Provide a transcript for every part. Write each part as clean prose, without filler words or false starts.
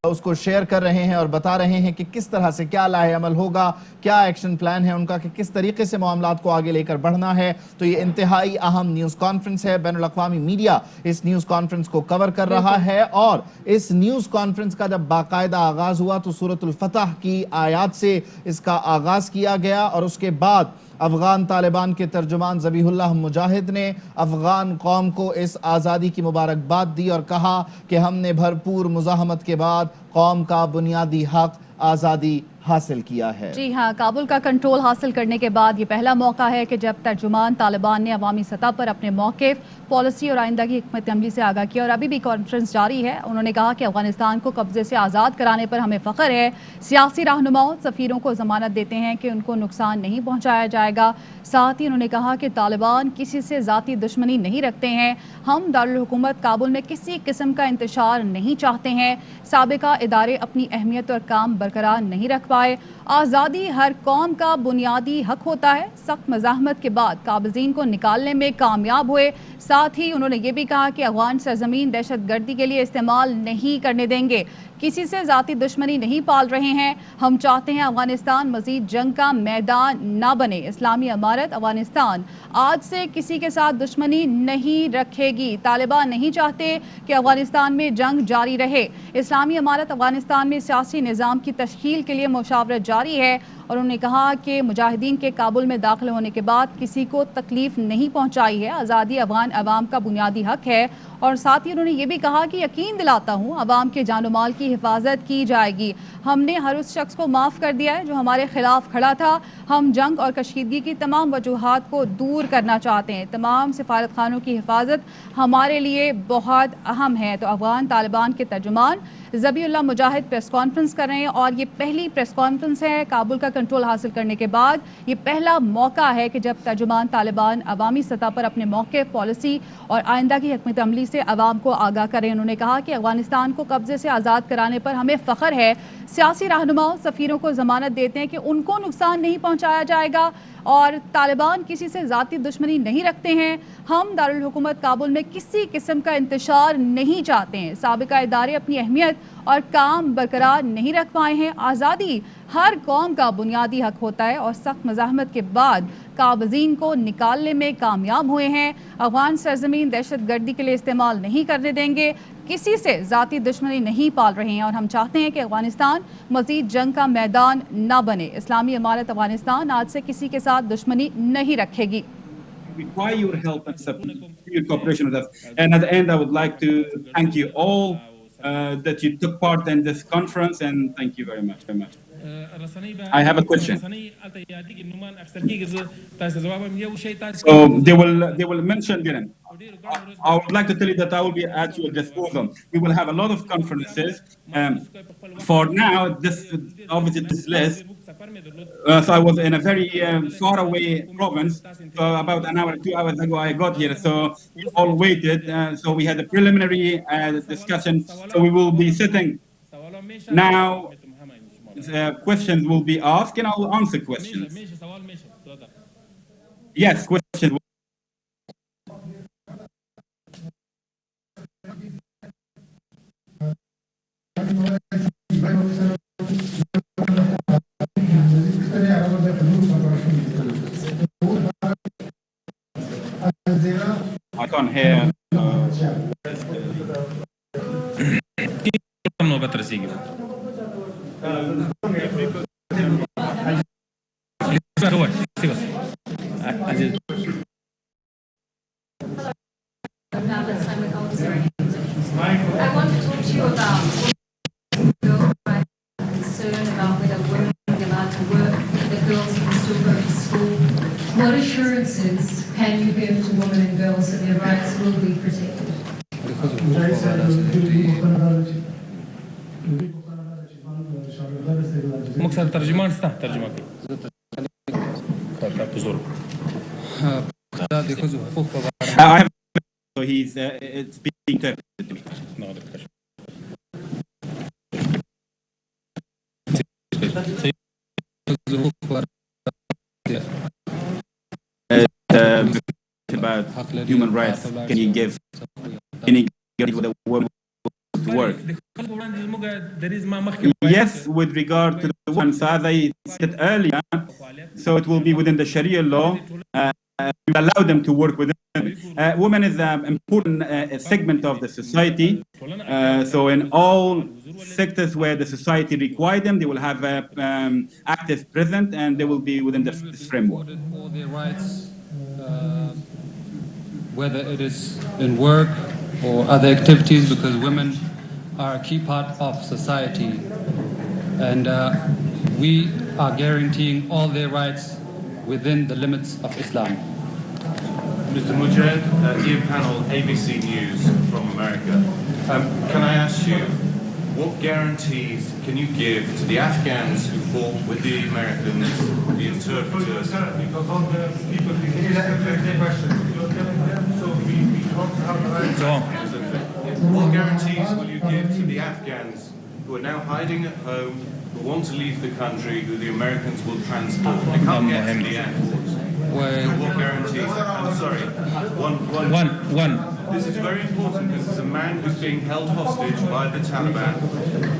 اس کو شیئر کر رہے ہیں اور بتا رہے ہیں کہ کس طرح سے کیا لاہ عمل ہوگا، کیا ایکشن پلان ہے ان کا، کہ کس طریقے سے معاملات کو آگے لے کر بڑھنا ہے۔ تو یہ انتہائی اہم نیوز کانفرنس ہے، بین الاقوامی میڈیا اس نیوز کانفرنس کو کور کر رہا ہے، اور اس نیوز کانفرنس کا جب باقاعدہ آغاز ہوا تو سورۃ الفتح کی آیات سے اس کا آغاز کیا گیا، اور اس کے بعد افغان طالبان کے ترجمان ذبیح اللہ مجاہد نے افغان قوم کو اس آزادی کی مبارکباد دی اور کہا کہ ہم نے بھرپور مزاحمت کے بعد قوم کا بنیادی حق آزادی حاصل کیا ہے۔ جی ہاں، کابل کا کنٹرول حاصل کرنے کے بعد یہ پہلا موقع ہے کہ جب ترجمان طالبان نے عوامی سطح پر اپنے موقف، پالیسی اور آئندہ کی حکمت عملی سے آگاہ کیا، اور ابھی بھی کانفرنس جاری ہے۔ انہوں نے کہا کہ افغانستان کو قبضے سے آزاد کرانے پر ہمیں فخر ہے۔ سیاسی رہنماؤں، سفیروں کو ضمانت دیتے ہیں کہ ان کو نقصان نہیں پہنچایا جائے گا۔ ساتھ ہی انہوں نے کہا کہ طالبان کسی سے ذاتی دشمنی نہیں رکھتے ہیں، ہم دارالحکومت کابل میں کسی قسم کا انتشار نہیں چاہتے ہیں۔ سابقہ ادارے اپنی اہمیت اور کام برقرار نہیں رکھ پائے۔ آزادی ہر قوم کا بنیادی حق ہوتا ہے۔ سخت مزاحمت کے بعد قابضین کو نکالنے میں کامیاب ہوئے۔ ساتھ ہی انہوں نے یہ بھی کہا کہ افغان سرزمین دہشت گردی کے لیے استعمال نہیں کرنے دیں گے، کسی سے ذاتی دشمنی نہیں پال رہے ہیں۔ ہم چاہتے ہیں افغانستان مزید جنگ کا میدان نہ بنے۔ اسلامی امارت افغانستان آج سے کسی کے ساتھ دشمنی نہیں رکھے گی۔ طالبان نہیں چاہتے کہ افغانستان میں جنگ جاری رہے۔ اسلامی امارت افغانستان میں سیاسی نظام کی تشکیل کے لیے مشاورت جاری ہے، اور انہوں نے کہا کہ مجاہدین کے کابل میں داخل ہونے کے بعد کسی کو تکلیف نہیں پہنچائی ہے۔ آزادی افغان عوام کا بنیادی حق ہے، اور ساتھ ہی انہوں نے یہ بھی کہا کہ یقین دلاتا ہوں عوام کے جان و مال کی حفاظت کی جائے گی۔ ہم نے ہر اس شخص کو معاف کر دیا ہے جو ہمارے خلاف کھڑا تھا۔ ہم جنگ اور کشیدگی کی تمام وجوہات کو دور کرنا چاہتے ہیں۔ تمام سفارت خانوں کی حفاظت ہمارے لیے بہت اہم ہے۔ تو افغان طالبان کے ترجمان ذبیح اللہ مجاہد پریس کانفرنس کر رہے ہیں، اور یہ پہلی پریس کانفرنس ہے کابل کا کنٹرول حاصل کرنے کے بعد۔ یہ پہلا موقع ہے کہ جب ترجمان طالبان عوامی سطح پر اپنے موقف، پالیسی اور آئندہ کی حکمت عملی سے عوام کو آگاہ کریں۔ انہوں نے کہا کہ افغانستان کو قبضے سے آزاد کرانے پر ہمیں فخر ہے۔ سیاسی رہنماؤں، سفیروں کو ضمانت دیتے ہیں کہ ان کو نقصان نہیں پہنچایا جائے گا، اور طالبان کسی سے ذاتی دشمنی نہیں رکھتے ہیں۔ ہم دارالحکومت کابل میں کسی قسم کا انتشار نہیں چاہتے ہیں۔ سابقہ ادارے اپنی اہمیت اور کام برقرار نہیں رکھ پائے ہیں۔ آزادی ہر قوم کا بنیادی حق ہوتا ہے، اور سخت مزاحمت کے بعد قابضین کو نکالنے میں کامیاب ہوئے ہیں۔ افغان سرزمین دہشت گردی کے لیے استعمال نہیں کرنے دیں گے، کسی سے ذاتی دشمنی نہیں پال رہے ہیں، اور ہم چاہتے ہیں کہ افغانستان مزید جنگ کا میدان نہ بنے۔ اسلامی امارت افغانستان آج سے کسی کے ساتھ دشمنی نہیں رکھے گی۔ Require your help and support, your cooperation with us. And at the end, I would like to thank you all that you took part in this conference, and thank you very much. I have a question. So they will mention Dylan. I would like to tell you that I will be at your disposal. We will have a lot of conferences. For now, obviously this list. So I was in a very far away province. So about an hour, 2 hours ago, I got here. So we all waited. So we had a preliminary discussion. So we will be sitting now. Questions will be asked, and I will answer questions. Yes, questions. I can't hear. I want to talk to you about concern about whether women are allowed to work, the girls can still go to school. What assurances can you give to women and girls that their rights will be protected? مقصد ترجمان ستا ترجمه کوي So it's being interpreted to me. No, about human rights. Can you give the women to work? there is ما مخكي Yes, with regard to the women, so as I said earlier, so it will be within the Sharia law. We allow them to work with them. Women is an important segment of the society. So in all sectors where the society require them, they will have active present, and they will be within this framework. All their rights, whether it is in work or other activities, because women are a key part of society, and we are guaranteeing all their rights within the limits of Islam. Mr. Mujahid, dear panel, ABC News from America. Can I ask you, what guarantees can you give to the Afghans who fought with the Americans, the interpreters? Because all the people, every question, you're telling them, so we also have the right. So, What guarantees will you give to the Afghans who are now hiding at home, who want to leave the country, who the Americans will transport? They can't get to the airports. What guarantees? I'm sorry. one. This is very important because there's a man who's being held hostage by the Taliban.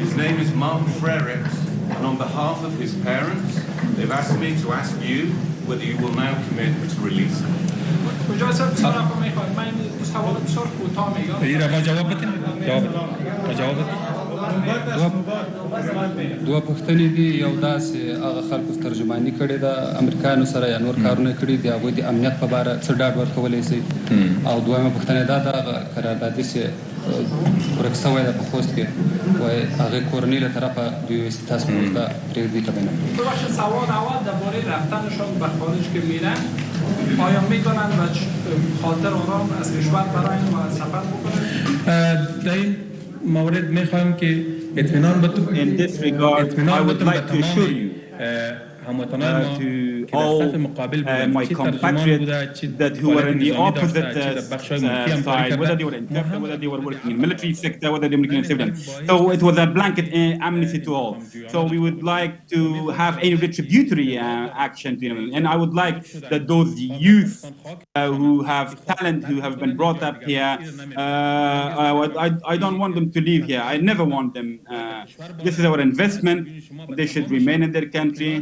His name is Mark Frericks, and on behalf of his parents, they've asked me to ask you whether you will now commit to release him. تجربة جوابتنا جوابت دوه پوښتنې دي، you داسې هغه خلکو ترجماني کړې ده امریکایانو سره یا نور کارونه کړي دي، هغوی د امنیت په باره څه ډاډ ورکولی شي؟ او دویمه پوښتنه دا ده هغه قراردادي چې ورک شوی ده په خوست کې، وایي هغې کورنۍ له طرفه دوی وایي تاسو موږ ته پرېږدي که نه. ببخشید سوال اول درباره رفتنشان به خارج که میرن، آیا میتونن و خاطر آرام از کشور برای سفر بکنن؟ در این مورد میخوایم که اطمینان بتون In this regard, I would like to assure you to all my compatriots that who were in the opposite side, whether they were in Turkey, whether they were working in military sector, whether they were working in civilian. So it was a blanket amnesty to all. So we would like to have a retributory action to them. And I would like that those youth who have talent, who have been brought up here, I don't want them to leave here. I never want them. This is our investment. They should remain in their country.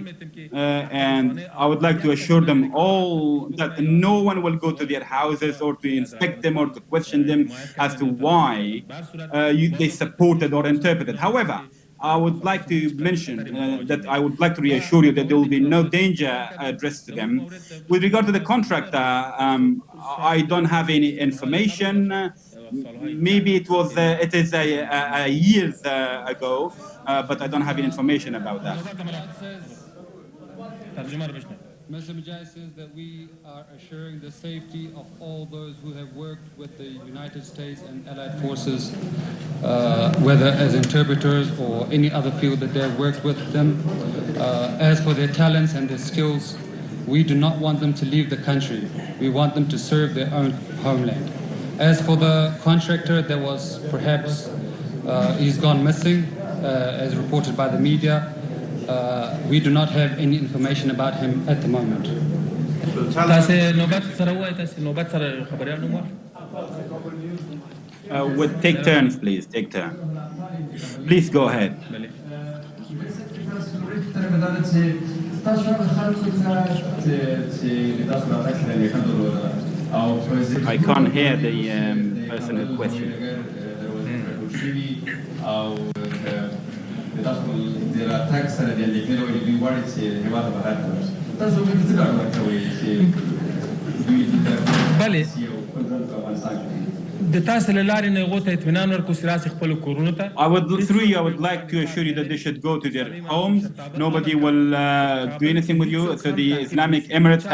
And I would like to assure them all that no one will go to their houses or to inspect them or to question them as to why they supported or interpreted. However, I would like to mention that I would like to reassure you that there will be no danger addressed to them. With regard to the contractor, I don't have any information. Maybe it is a years ago, but I don't have any information about that. Mr. Mujahid says that we are assuring the safety of all those who have worked with the United States and Allied forces, whether as interpreters or any other field that they have worked with them. As for their talents and their skills, we do not want them to leave the country. We want them to serve their own homeland. As for the contractor, there was perhaps, he's gone missing, as reported by the media. We do not have any information about him at the moment. Would take turns, please. Take turn. Please go ahead. I can't hear the person who questioned. بله د تاسو له لارې نه هغو ته اطمینان ورکړو چې راسي خپلو کورونو ته. I would like to assure you that they should go to their homes. Nobody will do anything with you. So the Islamic Emirates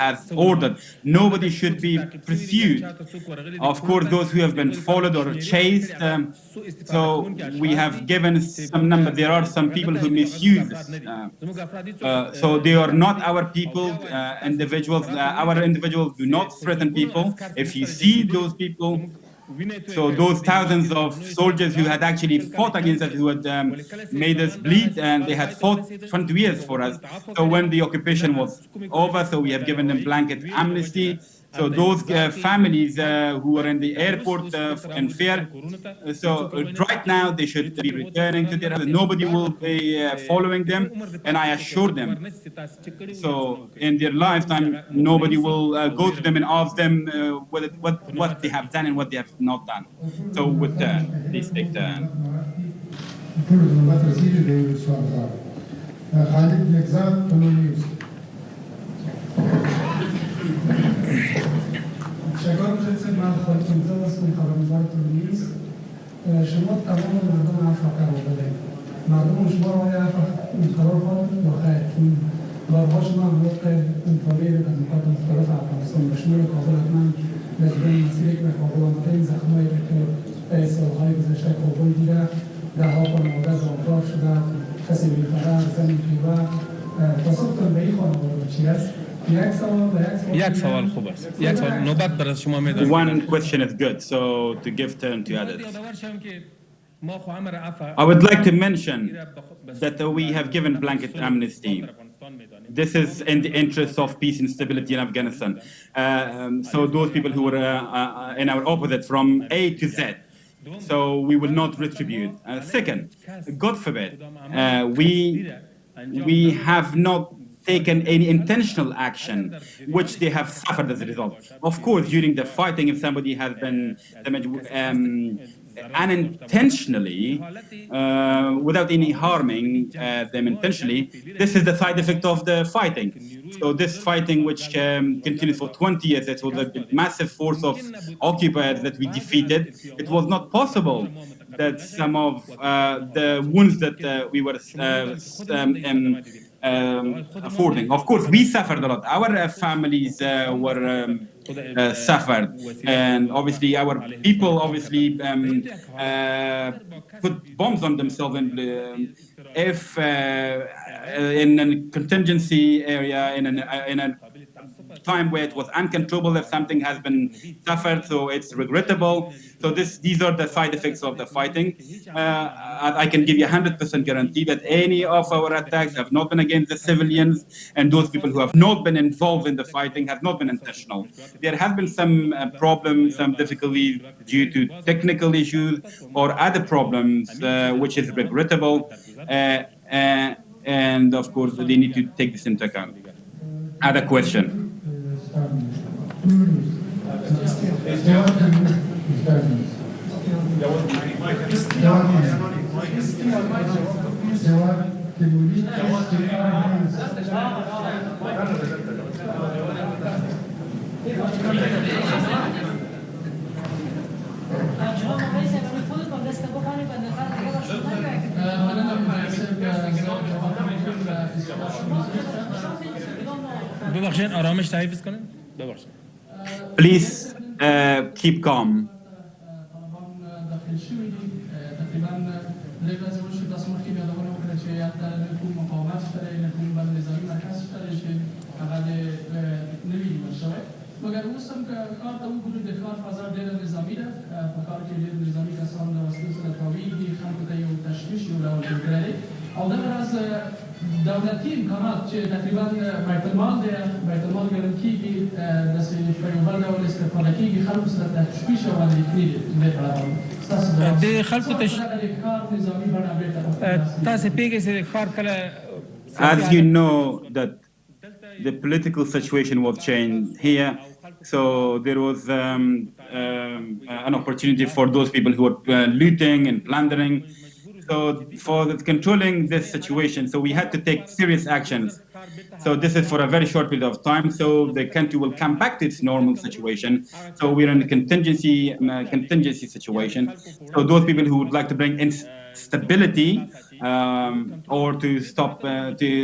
has ordered nobody should be pursued. Of course, those who have been followed or chased. So we have given some number. There are some people who misuse this. So they are not our people, individuals. Our individuals do not threaten people. If you see those people, so those thousands of soldiers who had actually fought against us, who had made us bleed, and they had fought 20 years for us. So when the occupation was over, so we have given them blanket amnesty. So those families who are in the airport in fear, so right now they should be returning to their house. Nobody will be following them, and I assure them. So in their lifetime, nobody will go to them and ask them what they have done and what they have not done. So with please take the. شكرا جزيلا مع خالتين Zeus من خبرنگار تونس شما تمام مردم افریقا رو بدهید مردم شما رو N قرار خواهد و خواهد بارها شما وقت انتظاری از نقاط مختلف افغانستان به شمول کابل حتما لازم مسیری که کابل آمدین زخمایی که سالهای گذشته کابل دیده در ها خانواده زامدار شده کسی بیخبر زنی پیوه تصابتون به این خانواده چی است؟ One question is good, so to give turn to others. I would like to mention that we have given blanket amnesty. This is in the interest of peace and stability in Afghanistan. So those people who were in our opposite from A to Z. So we will not retribute. Second, God forbid, we have not taken any intentional action which they have suffered as a result. Of course, during the fighting, if somebody has been damaged unintentionally, without any harming them intentionally, this is the side effect of the fighting. So this fighting, which continues for 20 years, it was a massive force of occupiers that we defeated. It was not possible that some of the wounds that we were affording. Of course, we suffered a lot. Our families were suffered, and obviously our people obviously put bombs on themselves. And if in a contingency area, in a time where it was uncontrollable, if something has been suffered, so it's regrettable. So these are the side effects of the fighting. I can give you 100% guarantee that any of our attacks have not been against the civilians, and those people who have not been involved in the fighting have not been intentional. There have been some problems, some difficulties due to technical issues or other problems, which is regrettable. And of course, they need to take this into account. Other question? Please keep calm. مگر اوسم که کار تو بود دکار فضا دل نظامی ده فکر که دل نظامی کسان دوستی سر طبیعی خم کتای و تشویش و لول کرده او ده از دولتی امکانات چه تقریبا بیت المال ده بیت المال گرانکی کی دست پیوبر دول استفاده کی خلق سر تشویش و لیکنی ده پرام ده خلق کار نظامی بنا بیت تاس پیگه سر کار کلا. As you know that the political situation was changed here, so there was an opportunity for those people who were looting and plundering. So for controlling this situation, so we had to take serious actions. So this is for a very short period of time, so the country will come back to its normal situation. So we're in a contingency situation. So those people who would like to bring in stability or to stop to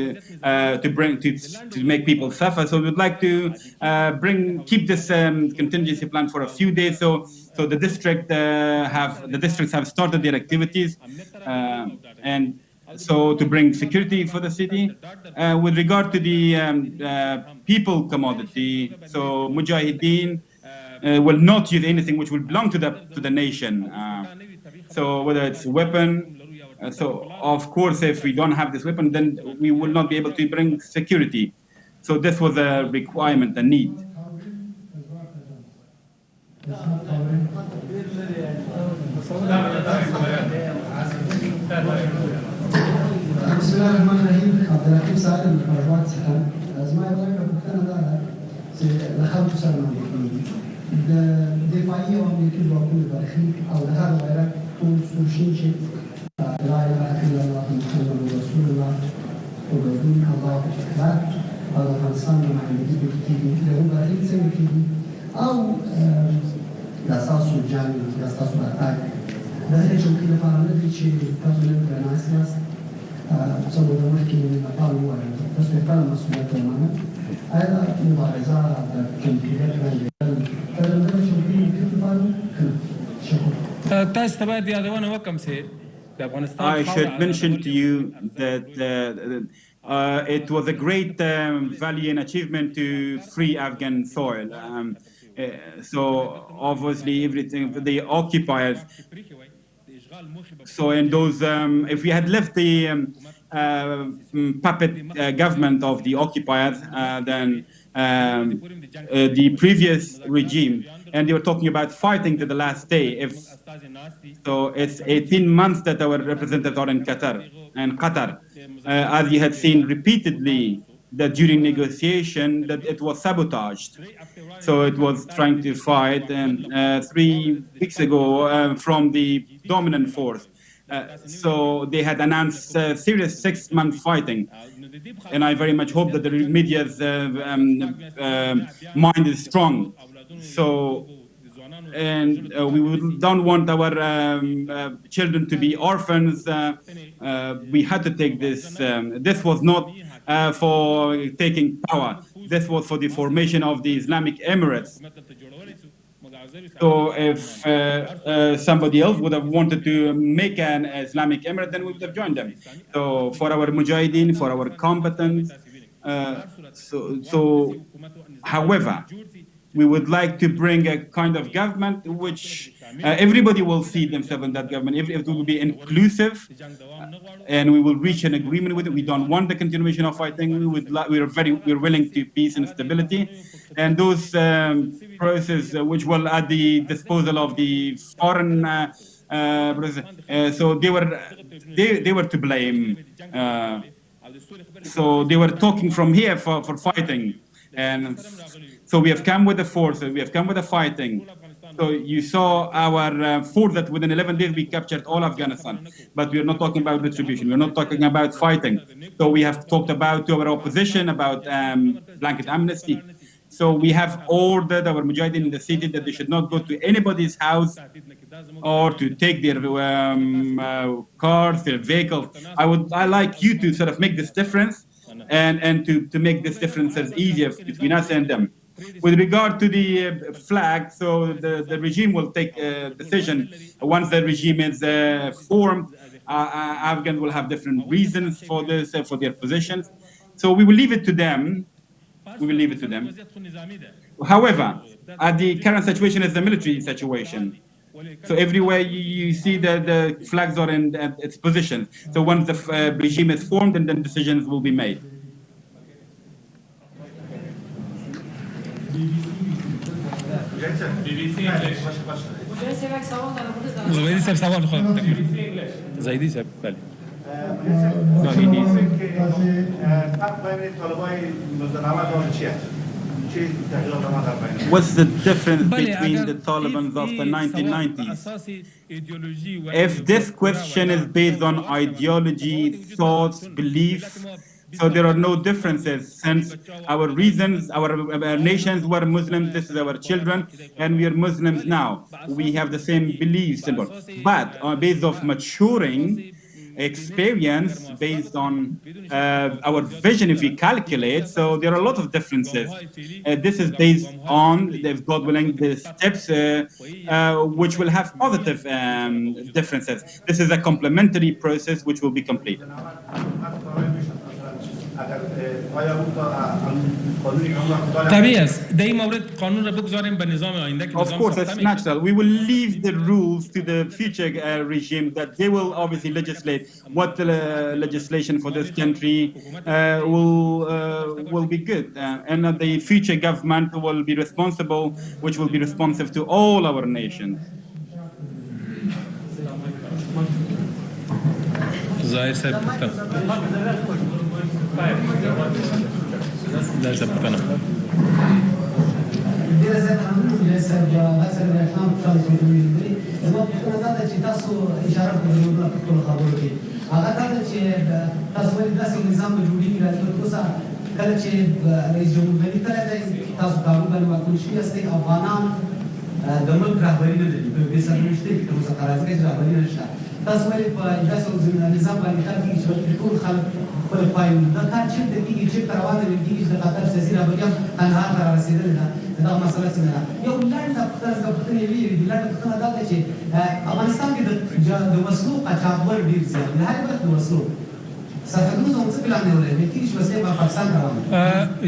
make people suffer. So we'd like to keep this contingency plan for a few days. So the districts have started their activities and so to bring security for the city. With regard to the people commodity, so Mujahideen will not use anything which will belong to the nation. So whether it's a weapon. So of course, if we don't have this weapon, then we will not be able to bring security. So this was a requirement, a need. بسم الله الرحمن الرحيم. عبد الحكيم سعد من قرارات سكن. زمان ذاك كنا ده دخلت سنة دفاعية وأمريكية بكل برخي أو هذا غيره تونسوشين شيء لا إله إلا الله محمد رسول الله وبدون الله أكبر هذا فرنسان مع الجديد كتير لهم برخي سنة كتير أو ياساسو جاني ياساسو أتاك ده هي شو كده فعلا في شيء تقبل بناسياس سووا ده ممكن نقالوا بس يقال مسؤولية تماما هذا مبارزة كمبيوتر I should mention to you that it was a great value and achievement to free Afghan soil. So obviously everything, the occupiers. So in those, if we had left the puppet government of the occupiers, then the previous regime, and they were talking about fighting to the last day. So it's 18 months that our representatives are in Qatar. And Qatar, as you had seen repeatedly, that during negotiation that it was sabotaged. So it was trying to fight, and 3 weeks ago from the dominant force. So they had announced serious 6-month fighting. And I very much hope that the media's mind is strong. So, and we don't want our children to be orphans. We had to take this. This was not for taking power. This was for the formation of the Islamic Emirates. So if somebody else would have wanted to make an Islamic Emirate, then we would have joined them. So for our mujahideen, for our combatants, however, we would like to bring a kind of government which everybody will see themselves in that government. If it will be inclusive, and we will reach an agreement with it. We don't want the continuation of fighting. We're willing to peace and stability, and those processes which will at the disposal of the foreign. So they were to blame. So they were talking from here for fighting, and so we have come with the forces. We have come with the fighting. So you saw our force that within 11 days we captured all Afghanistan. But we are not talking about retribution. We're not talking about fighting. So we have talked about to our opposition about blanket amnesty. So we have ordered our mujahideen in the city that they should not go to anybody's house or to take their cars, their vehicles. I like you to sort of make this difference and to make this difference as easier between us and them. With regard to the flag, so the regime will take a decision. Once the regime is formed, Afghans will have different reasons for this, for their positions. So we will leave it to them. We will leave it to them. However, the current situation is the military situation. So everywhere you see the flags are in its position. So once the regime is formed, and then decisions will be made. What's the difference between the Taliban of the 1990s? If this question is based on ideology, thoughts, beliefs, so there are no differences, since our reasons, our nations were Muslims, this is our children, and we are Muslims now. We have the same beliefs, but on based of maturing experience, based on our vision, if we calculate, so there are a lot of differences. This is based on, if God willing, the steps which will have positive differences. This is a complementary process which will be completed. طبیعی است در N مورد قانون را بگذاریم به نظام آینده که Of نظام course, ساخته it's میشه. natural. We will leave the rules to the future regime that they will obviously legislate what the legislation for this country will be good. And the future government will be responsible, which will be responsive to all our nations. ظاهر صاحب پوښتنه. ظاهر صاحب پوښتنه. ډیره زیاته مننه صاحب جواب سره د اسلام شان کوي زما په نظر چې تاسو اشاره کوئ په ټول خبرو کې هغه دا چې تاسو ولې داسې نظام جوړیږي راځي اوسه کله چې رئیس جمهور کله تاسو کارونه باندې واکمن شوي یاستئ افغانان د ملک رهبري نه لري په بې سرنوشتۍ کې تر اوسه قرارداد رهبري نشته تاسو ولې په داسې نظام باندې کار کوي چې ټول خلک خپل پایونه دا کار چېرته کېږي چېرته روان دی کېږي چې د قطر سیاسي رهبري هم انهار ته رارسېدلې ده دا مسله څنګه ده یو لنډه پوښتنه یوې لنډه پوښتنه دا ده چې افغانستان کې د وسلو قاچاقبر ډېر زیات د هرې برخې د وسلو سرحدونه هم څه پلان دی ولري کېږي چې وسلې به پاکستان ته روانې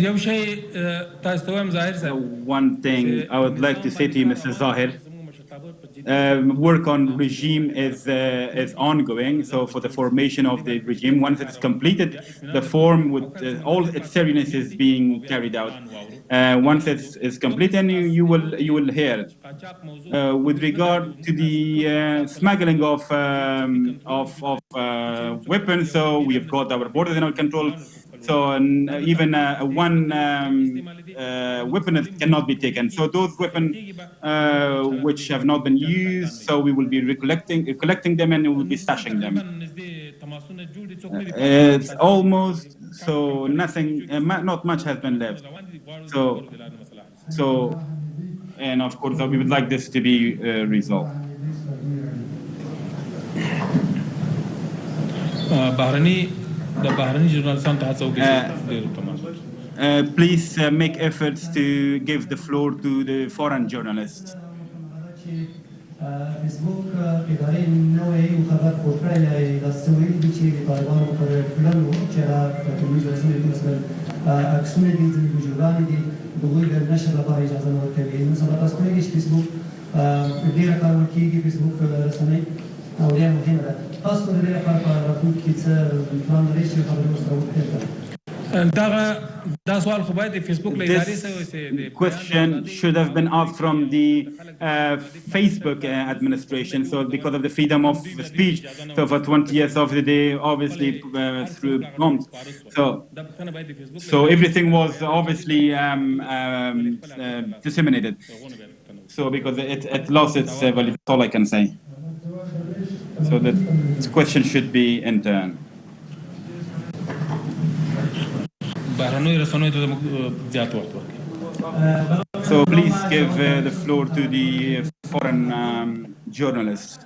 یو شی تاسو ته وایم ظاهر صاحب. One thing I would like to say to you, Mr. Zahir, work on regime is ongoing. So for the formation of the regime, once it is completed, the form with all its seriousness is being carried out. Once it's complete, then you will hear it. With regard to the smuggling of weapons, so we have got our borders in our control. So even one weapon cannot be taken. So those weapons which have not been used, so we will be collecting them and we will be stashing them. It's almost so nothing, not much has been left. So, and of course we would like this to be resolved. د بهرني ژورنالستانو ته هڅه وکړئ please make efforts to give the floor to the foreign journalists. Facebook ادارې نوې you خبر خپور کړی دی دا څه ویلي دي چې د طالبانو پر plan و چې په ټولنیزو رسنیو کې مثلا عکسونه دي ځینې ویډیوګانې دي د هغوی د نشر لپاره اجازه نه ورکوي نو سبا تاسو کولی چې فیسبوک ډېره کارول کېږي فیسبوک رسنۍ او ډېره مهمه ده تاسو د دې لپاره په راتلونکي کې څه پلان لرئ چې خبرې ورسره وکړئ دا سوال خو باید د فیسبوک له ادارې سره question should have been asked from the Facebook administration. So because of the freedom of speech, so for 20 years of the day, obviously through bombs. So everything was obviously disseminated. So because it lost its value, that's all I can say. So the question should be in turn. So please give the floor to the foreign journalists.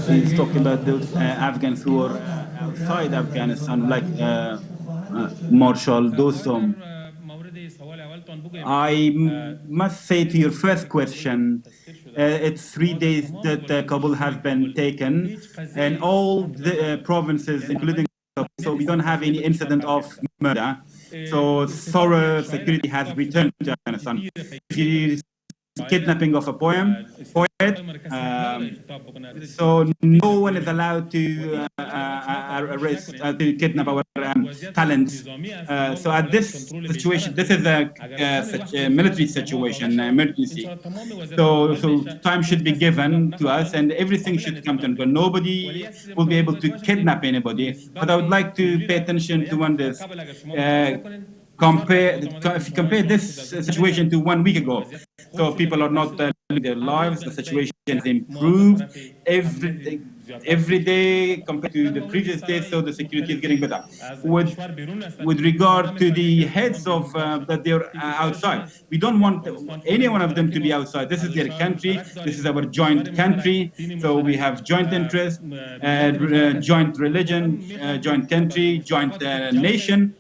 So he's talking about those Afghans who are outside Afghanistan, like Marshal Dostum. I must say to your first question, it's 3 days that Kabul has been taken, and all the provinces, including so we don't have any incident of murder. So thorough security has returned to Afghanistan. Kidnapping of a poet. So no one is allowed to arrest, to kidnap our talents. So at this situation, this is such a military situation, emergency. So time should be given to us, and everything should come to an end. Nobody will be able to kidnap anybody. But I would like to pay attention to one this. if you compare this situation to 1 week ago, so people are not living their lives. The situation has improved every day compared to the previous day. So the security is getting better. With regard to the heads of that they're outside, we don't want any one of them to be outside. This is their country. This is our joint country. So we have joint interests, joint religion, joint country, joint nation.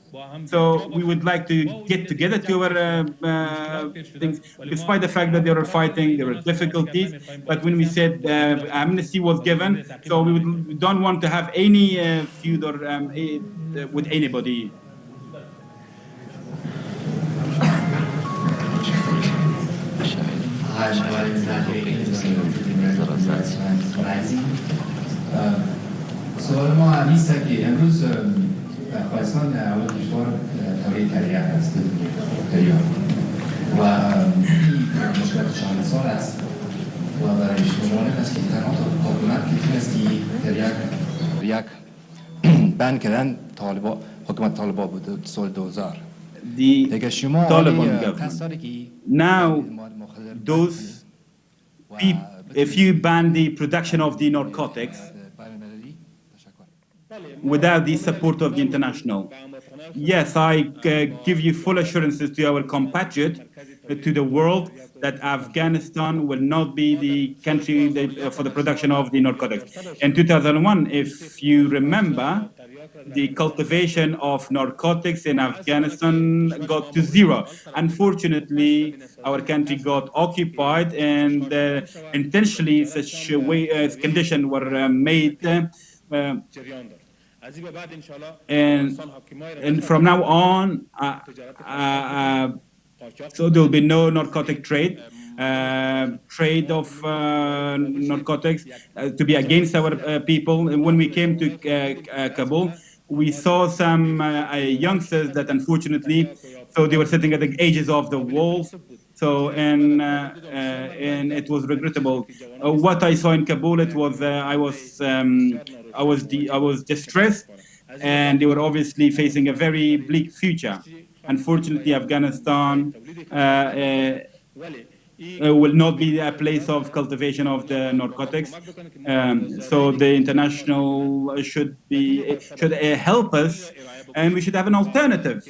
So we would like to get together to our things, despite the fact that they were fighting, there were difficulties. But when we said amnesty was given, so we don't want to have any feud or with anybody. سوال ما نیست که امروز افغانستان در اول کشور تولید تریاک است تریاک و N مشکلات شهرسال است و برای شما است که تنها حکومت که تونستی تریاک بند کردن حکومت طالبان بود سال 2000 The Taliban government. Now, if you ban the production of the narcotics without the support of the international, yes, I give you full assurances to our compatriot, to the world, that Afghanistan will not be the country for the production of the narcotics. In 2001, if you remember, the cultivation of narcotics in Afghanistan got to zero. Unfortunately, our country got occupied, and intentionally such conditions were made. And from now on, so there will be no narcotic trade. Trade of narcotics to be against our people. And when we came to Kabul, we saw some youngsters that unfortunately, so they were sitting at the edges of the walls. So and it was regrettable. What I saw in Kabul, it was I was distressed, and they were obviously facing a very bleak future. Unfortunately, Afghanistan will not be a place of cultivation of the narcotics. So the international should help us, and we should have an alternative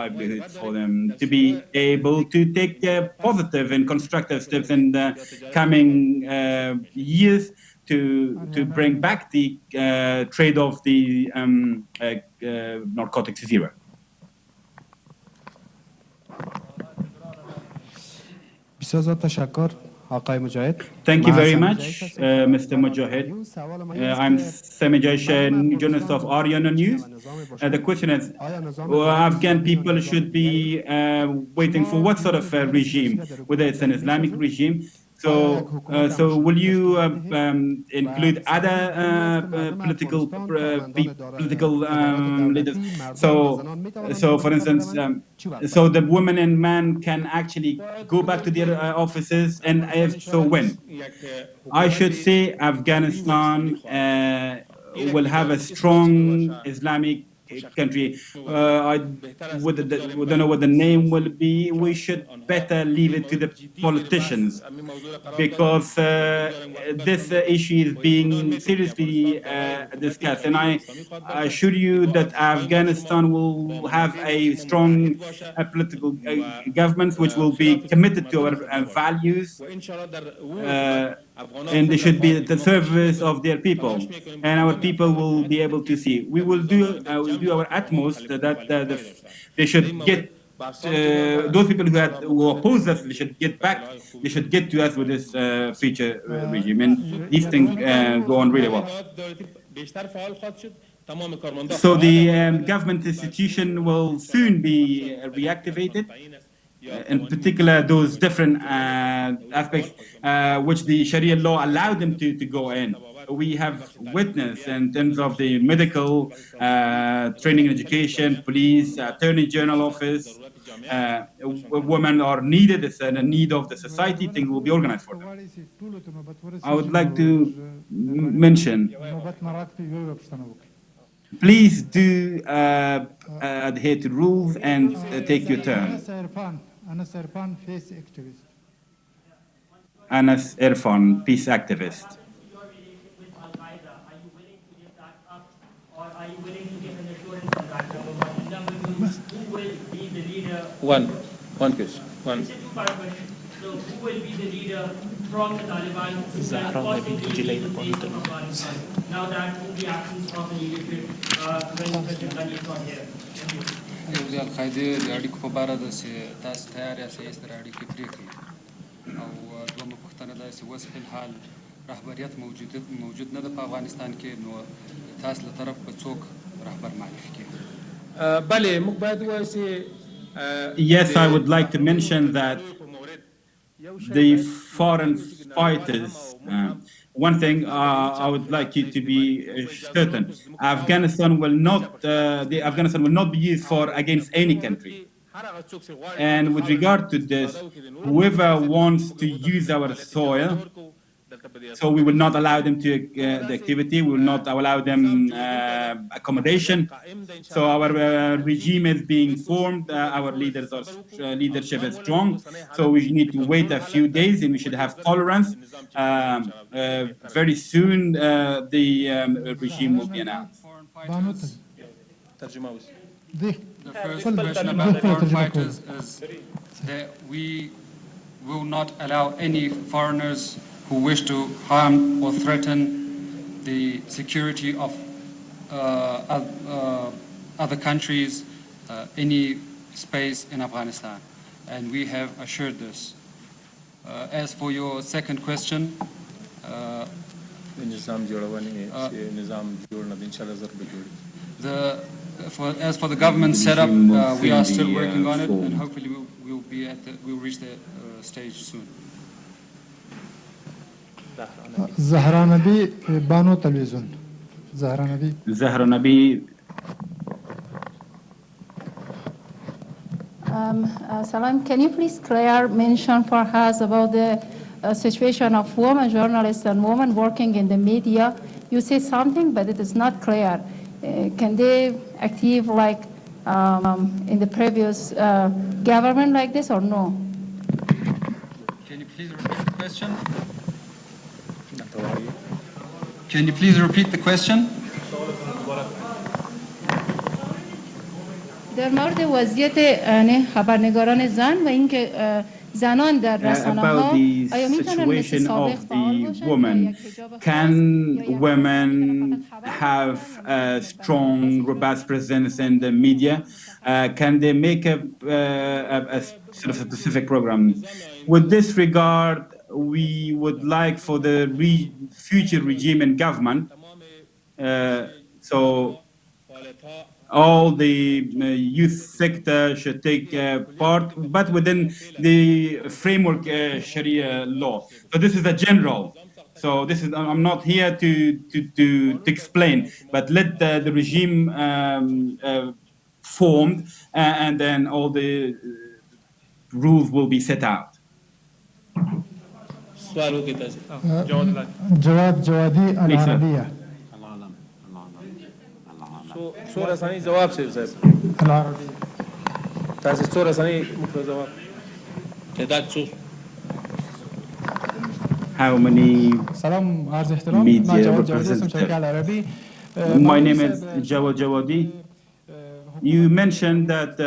livelihood for them to be able to take positive and constructive steps in the coming years to bring back the trade of the narcotics zero. Thank you very much, Mr. Mujahid. I'm Sami Jaish, journalist of Ariana News. The question is, Afghan people should be waiting for what sort of regime, whether it's an Islamic regime. So will you include other political leaders? So for instance, so the women and men can actually go back to their offices, and if so, when? I should say Afghanistan will have a strong Islamic country. I don't know what the name will be. We should better leave it to the politicians, because this issue is being seriously discussed. And I assure you that Afghanistan will have a strong political government which will be committed to our values, and they should be at the service of their people, and our people will be able to see. We will do our utmost that they should get those people who oppose us. They should get back. They should get to us with this future regime, and these things go on really well. So the government institution will soon be reactivated. In particular, those different aspects which the Sharia law allowed them to go in. We have witnessed in terms of the medical, training and education, police, attorney general office. Women are needed. It's a need of the society. Things will be organized for them. I would like to mention Please do adhere to rules and take your turn. Anas Irfan, face activist. Anas Irfan, peace activist. One question. One. So who will be the leader from the Taliban and possibly the state of Afghanistan now that the absence of an elected President Ghani is not here? د القاعده د اړیکو په اړه د تاسو تیار یاست چې سره اړیکې پرې کړئ او دومره پوښتنه ده چې اوس په الحال رهبریت موجود نه ده په افغانستان کې نو تاسو له طرف په څوک رهبر معرفي کړي بله موږ باید وایو چې Yes, I would like to mention that the foreign fighters, one thing I would like you to be certain, Afghanistan will not be used for against any country. And with regard to this, whoever wants to use our soil, so we will not allow them to the activity, we will not allow them accommodation. So our regime is being formed, our leadership is strong, so we need to wait a few days and we should have tolerance. Very soon the regime will be announced. The first question about foreign fighters is that we will not allow any foreigners who wish to harm or threaten the security of other countries, any space in Afghanistan. And we have assured this. As for your second question, as for the government setup, we are still working on it, and hopefully we'll reach the stage soon. Zahra Nabi, Bano Television. Zahra Nabi. Zahra Nabi. Salam, can you please clear mention for us about the situation of women journalists and women working in the media? You say something, but it is not clear. Can they active like in the previous government like this or no? Can you please repeat the question? Can you please repeat the question? در مورد وضعیت خبرنگاران زن و اینکه زنان در رسانه‌ها آیا میتونن مثل سابق فعال باشن؟ Can women have a strong, robust presence in the media? Can they make a sort of specific program? With this regard, we would like for the future regime and government, so all the youth sector should take part, but within the framework Sharia law. So this is a general. So this is, I'm not here to explain, but let the regime formed, and then all the rules will be set out. Jawad Jawadi Al-Arabiya. صورة ثانية جواب سيف زيب العربية. تاسي صورة ثانية ممكن جواب. تعداد شو؟ How many سلام عرض احترام. media representatives? My name is Jawad Jawadi. You mentioned that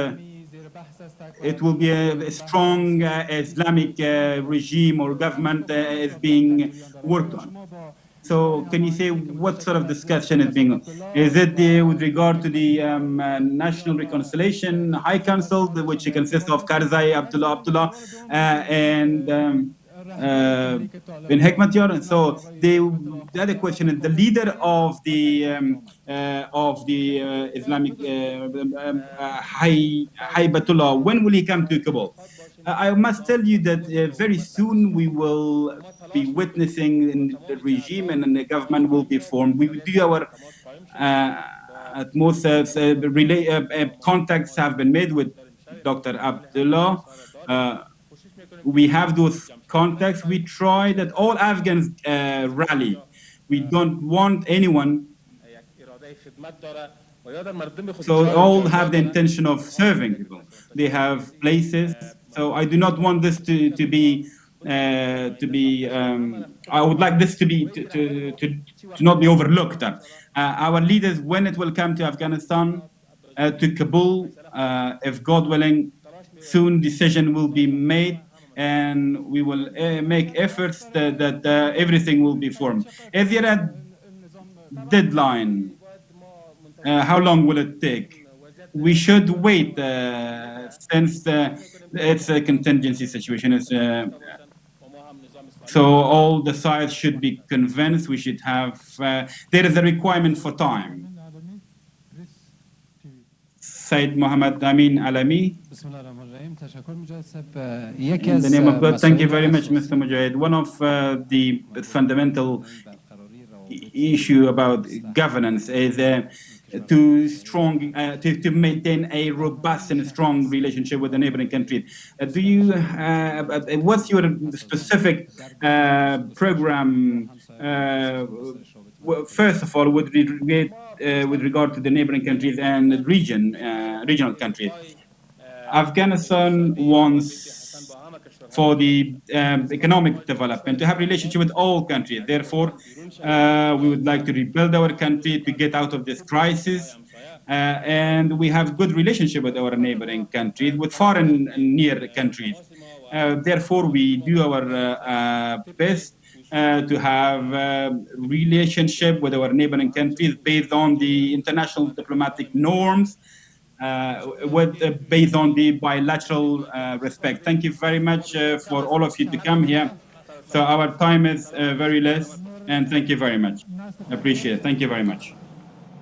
it will be a strong Islamic regime or government is being worked on. So can you say what sort of discussion is being on? Is it with regard to the National Reconciliation High Council, which consists of Karzai, Abdullah, and bin Hekmatyar? So the other question is the leader of the Islamic Haybatullah, when will he come to Kabul? I must tell you that very soon we will be witnessing the regime and the government will be formed. We will do our utmost. Contacts have been made with Dr. Abdullah. We have those contacts. We try that all Afghans rally. We don't want anyone So all have the intention of serving people. They have places. So I do not want this to be. I would like this to not be overlooked. Our leaders, when it will come to Afghanistan, to Kabul, if God willing, soon decision will be made, and we will make efforts that everything will be formed. Is there a deadline? How long will it take? We should wait since it's a contingency situation. So all the sides should be convinced. We should have. There is a requirement for time. Said Muhammad Amin Alami. In the name of God, thank you very much, Mr. Mujahid. One of the fundamental issue about governance is to maintain a robust and strong relationship with the neighboring countries. What's your specific program? First of all, with regard to the neighboring countries and regional countries, Afghanistan wants for the economic development to have relationship with all countries. Therefore, we would like to rebuild our country to get out of this crisis. And we have good relationship with our neighboring countries, with far and near countries. Therefore, we do our best to have relationship with our neighboring countries based on the international diplomatic norms, based on the bilateral respect. Thank you very much for all of you to come here. So our time is very less, and thank you very much. Appreciate it. Thank you very much.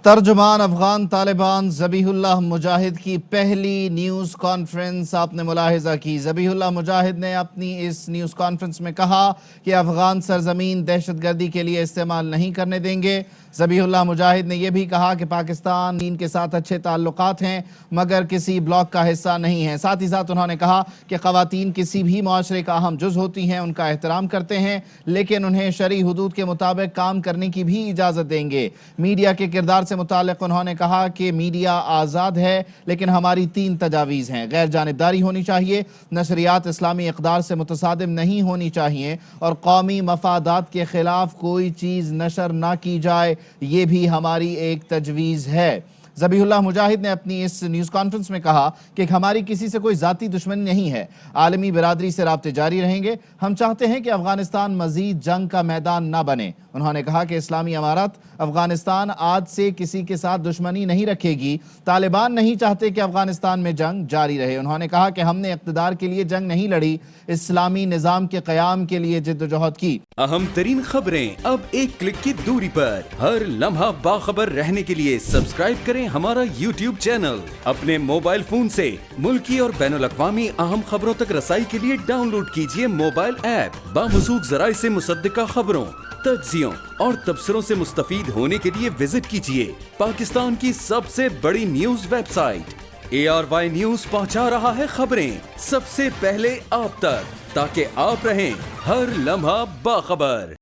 तर्जुमान Afghan Taliban Zabihullah मुजाहिद की पहली news conference आपने मुलाहिजा की। ज़बीहुल्लाह मुजाहिद ने अपनी इस news conference में कहा कि अफगान सरजमीन दहशतगर्दी के लिए इस्तेमाल नहीं करने देंगे। ज़बीहुल्लाह मुजाहिद ने यह भी कहा कि पाकिस्तान चीन के साथ अच्छे ताल्लुकात हैं मगर किसी ब्लॉक का हिस्सा नहीं है। साथ ही साथ उन्होंने कहा कि ख़वातीन किसी भी मुआशरे का अहम जुज़ होती हैं, उनका एहतराम करते हैं, लेकिन उन्हें शरई हुदूद के मुताबिक काम करने की भी इजाज़त देंगे। मीडिया के किरदार से मुतालिक उन्होंने कहा कि मीडिया आज़ाद है, लेकिन हमारी 3 तजावीज़ हैं। गैर जानिबदारी होनी चाहिए, नशरियात इस्लामी इक़दार से मुतसादिम नहीं होनी चाहिए और कौमी मफादात के ख़िलाफ़ कोई चीज़ नशर ना की जाए, ये भी हमारी एक तजवीज़ है। ज़बीहुल्लाह मुजाहिद ने अपनी इस न्यूज़ कॉन्फ्रेंस में कहा कि हमारी किसी से कोई ज़ाती दुश्मनी नहीं है, आलमी बिरादरी से राब्ते जारी रहेंगे। हम चाहते हैं कि अफ़गानिस्तान मज़ीद जंग का मैदान ना बने। उन्होंने कहा कि इस्लामी अमारत अफ़गानिस्तान आज से किसी के साथ दुश्मनी नहीं रखेगी। तालिबान नहीं चाहते कि अफ़गानिस्तान में जंग जारी रहे। उन्होंने कहा कि हमने इक़्तिदार के लिए जंग नहीं लड़ी, इस्लामी निज़ाम के क़याम के लिए जिद्दोजहद की। अहम तरीन खबरें अब एक क्लिक की दूरी पर। हर लम्हा बाखबर रहने के लिए सब्सक्राइब करें हमारा YouTube चैनल। अपने मोबाइल फोन से मुल्की और बैनुल-अक़वामी अहम खबरों तक रसाई के लिए डाउनलोड कीजिए मोबाइल ऐप। बामसूख ज़राए से मुसद्दिक़ा खबरों, तज्ज़ियों और तबसरों से मुस्तफ़ीद होने के लिए विजिट कीजिए पाकिस्तान की सबसे बड़ी न्यूज़ वेबसाइट। ARY न्यूज़ पहुंचा रहा है खबरें सबसे पहले आप तक, ताकि आप रहें हर लम्हा बाखबर।